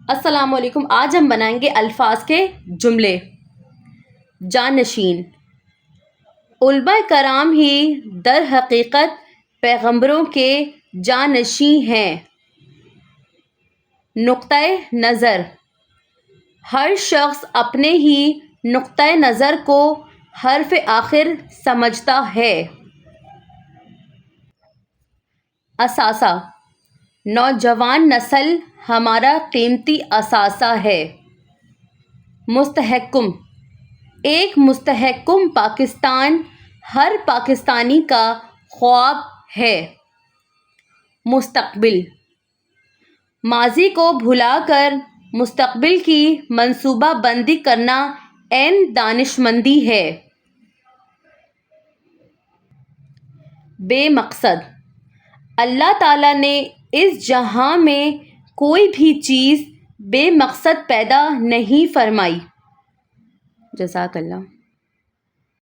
السلام علیکم۔ آج ہم بنائیں گے الفاظ کے جملے۔ جانشین، علماء کرام ہی در حقیقت پیغمبروں کے جانشین ہیں۔ نقطۂ نظر، ہر شخص اپنے ہی نقطۂ نظر کو حرف آخر سمجھتا ہے۔ اثاثہ، نوجوان نسل ہمارا قیمتی اثاثہ ہے۔ مستحکم، ایک مستحکم پاکستان ہر پاکستانی کا خواب ہے۔ مستقبل، ماضی کو بھلا کر مستقبل کی منصوبہ بندی کرنا عین دانشمندی ہے۔ بے مقصد، اللہ تعالیٰ نے اس جہاں میں کوئی بھی چیز بے مقصد پیدا نہیں فرمائی۔ جزاک اللہ۔